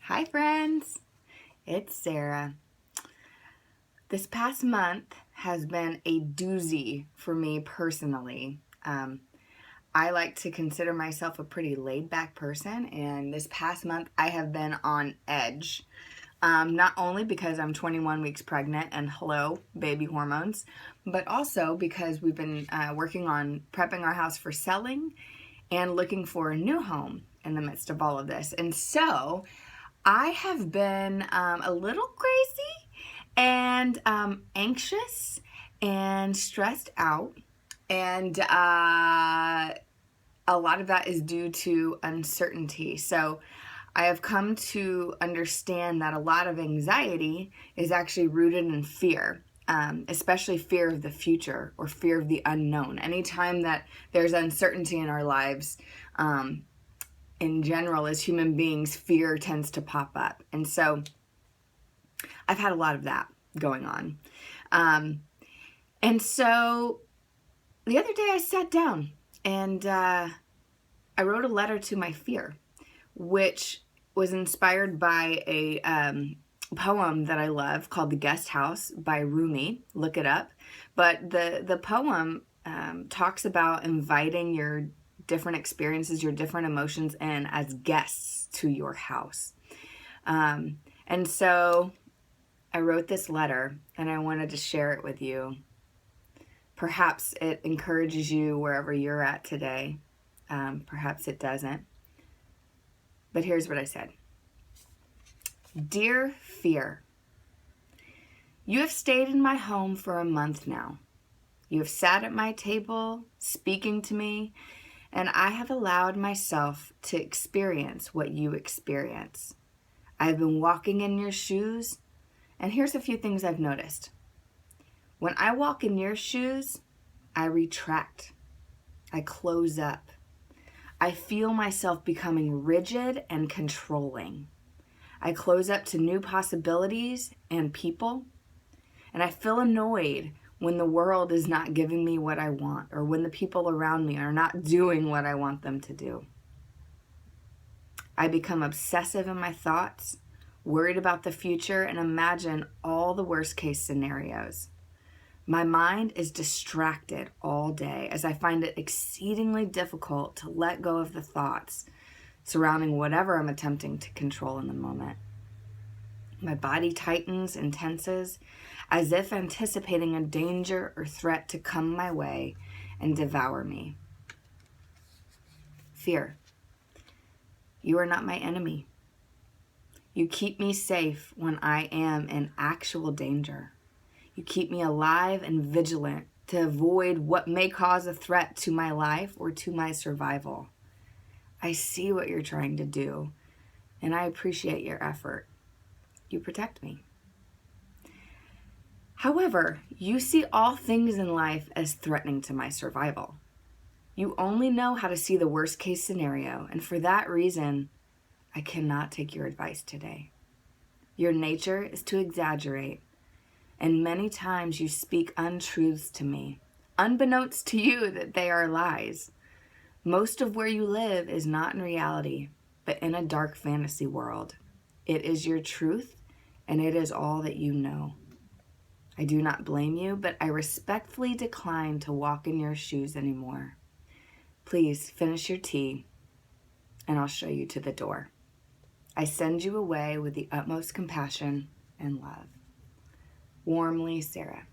Hi friends, it's Sarah. This past month has been a doozy for me personally. I like to consider myself a pretty laid back person, and this past month I have been on edge. Not only because I'm 21 weeks pregnant and hello, baby hormones, but also because we've been working on prepping our house for selling and looking for a new home in the midst of all of this. And so I have been a little crazy and anxious and stressed out. And a lot of that is due to uncertainty. So I have come to understand that a lot of anxiety is actually rooted in fear. Especially fear of the future or fear of the unknown. Anytime that there's uncertainty in our lives, in general, as human beings, fear tends to pop up. And so I've had a lot of that going on. And so the other day I sat down and I wrote a letter to my fear, which was inspired by a poem that I love called The Guest House by Rumi. Look it up. But the poem talks about inviting your different experiences, your different emotions in as guests to your house. And so I wrote this letter and I wanted to share it with you. Perhaps it encourages you wherever you're at today. Perhaps it doesn't. But here's what I said. Dear Fear, you have stayed in my home for a month now. You have sat at my table, speaking to me, and I have allowed myself to experience what you experience. I've been walking in your shoes, and here's a few things I've noticed. When I walk in your shoes, I retract. I close up. I feel myself becoming rigid and controlling. I close up to new possibilities and people, and I feel annoyed when the world is not giving me what I want or when the people around me are not doing what I want them to do. I become obsessive in my thoughts, worried about the future, and imagine all the worst case scenarios. My mind is distracted all day as I find it exceedingly difficult to let go of the thoughts surrounding whatever I'm attempting to control in the moment. My body tightens and tenses as if anticipating a danger or threat to come my way and devour me. Fear, you are not my enemy. You keep me safe when I am in actual danger. You keep me alive and vigilant to avoid what may cause a threat to my life or to my survival. I see what you're trying to do, and I appreciate your effort. You protect me. However, you see all things in life as threatening to my survival. You only know how to see the worst case scenario, and for that reason, I cannot take your advice today. Your nature is to exaggerate, and many times you speak untruths to me, unbeknownst to you that they are lies. Most of where you live is not in reality, but in a dark fantasy world. It is your truth, and it is all that you know. I do not blame you, but I respectfully decline to walk in your shoes anymore. Please finish your tea, and I'll show you to the door. I send you away with the utmost compassion and love. Warmly, Sarah.